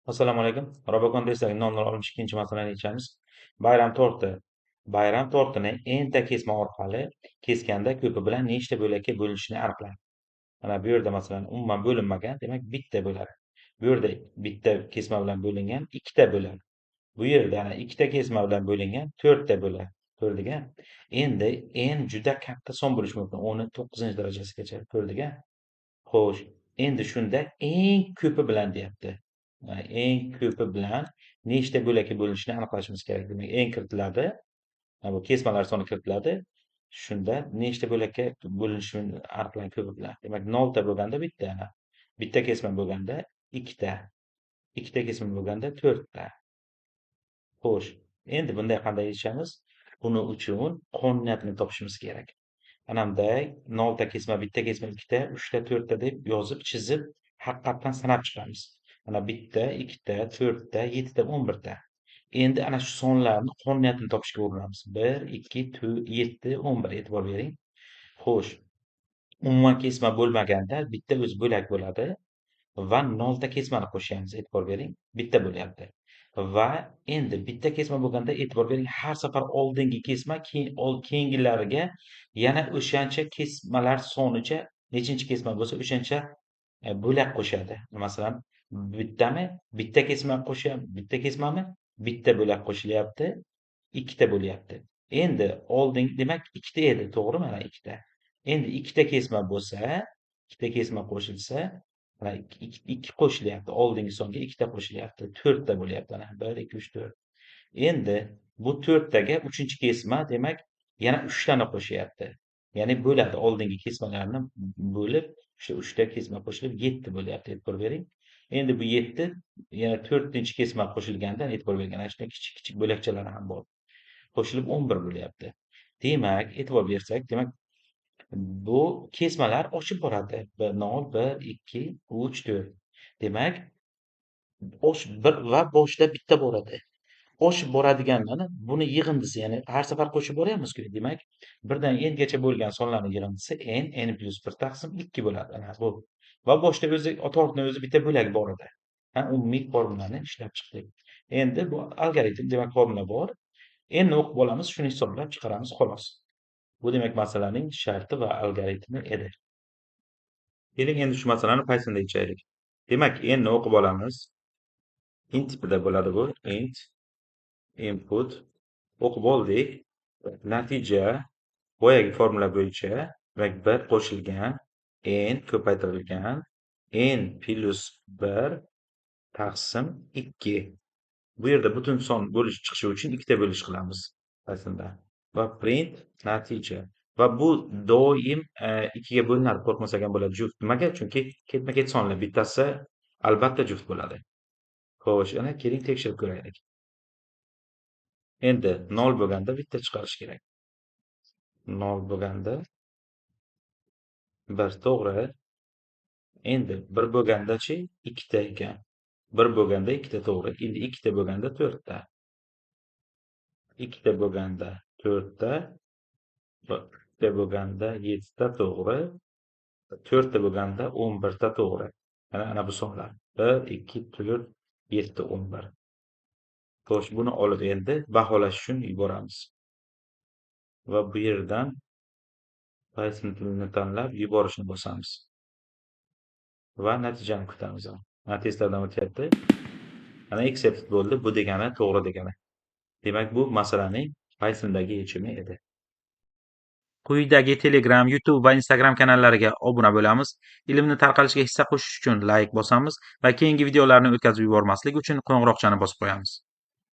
Assalomu alaykum. Robokon testidagi nollar olmish ikkinchi masalani yechamiz. Bayram torti. Bayram tortini enta kesma orqali keskanda ko'pi bilan nechta bo'lakka bo'linishini aniqlang. Mana bu yerda masalan umuman bo'linmagan, demak bitta bo'ladi. Bu yerda bitta kesma bilan bo'lingan ikkita bo'ladi. Bu yerda ana ikkita kesma bilan bo'lingan to'rtta bo'ladi. Ko'rdik-a? Endi juda katta son bo'lishi mumkin. 19 darajasigacha. Ko'rdik-a? Xo'sh, endi shunda eng ko'pi bilan deyapti. Eng ko'pi bilan nechta bo'lakka bo'linishini aniqlashimiz kerak. Demak, eng kiritiladi. Bu kesmalar soni kiritiladi. Shunda nechta bo'lakka bo'linishini aniqlang ko'pi bilan. Demak, 0 ta bo'lganda bitta. Bitta kesma bo'lganda ikkita. Ikkita kesma bo'lganda to'rtta. Xo'sh, endi bunday qanday yechamiz? Buning uchun qonuniyatni topishimiz kerak. Ana bunday 0 ta kesma, bitta kesma, ikkita, 3 ta, 4 ta deb yozib, chizib, haqiqatdan sanab chiqamiz. Mana bitta, ikkita, 4 ta, 7 ta, 11 ta. Endi ana shu sonlarni qonuniyatini topishga urinamiz. 1, 2, 7, 11 e'tibor bering. Xo'sh, umuman kesma bo'lmaganda bitta o'zi bo'lak bo'ladi va 0 ta kesmani qo'shamiz. E'tibor bering, bitta bo'lyapti. Va endi bitta kesma bo'lganda e'tibor bering, har safar oldingi kesma keyingilariga yana o'shancha kesmalar sonicha nechinchi kesma bo'lsa o'shancha bo'lak qo'shadi. Masalan, bittami? Bitta kesma bitta kesmami? Bitta bo'lak qo'shilyapti, ikkita bo'lyapti. Endi oldin demak ikkita edi, to'g'rimi? Mana ikkita. Endi ikkita kesma bo'lsa, ikkita kesma qo'shilsa, mana ikki qo'shilyapti. Oldingi songa ikkita qo'shilyapti. 4 ta bo'lyapti. Mana 1, 2, 3, 4. Endi bu 4 taga 3-chi kesma, demak, yana 3 tani qo'shyapti. Ya'ni bo'ladi. Oldingi kesmalarni bo'lib, o'sha 3 ta kesma qo'shilib 7 bo'lyapti. E'tibor bering. Endi bu 7 yana 4-chi kesma qo'shilgandan e'tibor bering. Ana shunday kichik-kichik bo'lakchalar ham bor. Qo'shilib 11 bo'lyapti. Demak, e'tibor bersak, demak, bu kesmalar oshib boradi. 0, 1, 2, 3, 4. Demak, bir va boshida bitta boradi. Oshib boradiganlarni buni yig'indisi, ya'ni har safar qo'shib boryapmiz-ku. Demak, birdan n-gacha bo'lgan sonlarning yig'indisi n+1 taqsim 2 bo'ladi. Ana bu. Va boshda o'zi tortning o'zi bitta bo'lak bor edi. Umumiy formulani ishlab chiqdik. Endi bu algoritm, demak, formula bor. Endi o'qib olamiz, shuni hisoblab chiqaramiz xolos. Bu demak masalaning sharti va algoritmi edi. Keling endi shu masalani Pythonda yechaylik. Demak, endi o'qib olamiz. Int tipida bo'ladi bu. Int input o'qib oldik. Natija boyagi formula bo'yicha demak 1 qo'shilgan n ko'paytirilgan n plus 1 taqsim 2. Bu yerda butun son bo'lish chiqishi uchun ikkita bo'lish qilamiz aslida. Va print natija. Va bu doim 2 ga bo'linadi, qo'rqmasak ham bo'ladi juft. Nimaga? Chunki ketma-ket sonlar bittasi albatta juft bo'ladi. Xo'sh, ana keling tekshirib ko'raylik. Endi 0 bo'lganda bitta chiqarish kerak. 0 bo'lganda 1 to'g'ri. Endi 1 bo'lgandachi 2 ta ekan. 1 bo'lganda 2 ta to'g'ri. Endi 2 ta bo'lganda 4 ta. 2 ta bo'lganda 4 ta. 1 ta bo'lganda 7 ta to'g'ri. 4 ta bo'lganda 11 ta to'g'ri. Ana bu sonlar. 1, 2, 4, 7, 11. Xo'sh, buni olib endi baholash uchun yuboramiz. Va bu yerdan Python tilini tanlab yuborishni bosamiz. Va natijani kutamiz. Mana testlardan o'tyapti. Ana accepted bo'ldi. Bu degani to'g'ri degani. Demak, bu masalaning Pythondagi yechimi edi. Quyidagi Telegram, YouTube va Instagram kanallariga obuna bo'lamiz. Ilmni tarqalishiga hissa qo'shish uchun like bosamiz va keyingi videolarni o'tkazib yubormaslik uchun qo'ng'iroqchani bosib qo'yamiz.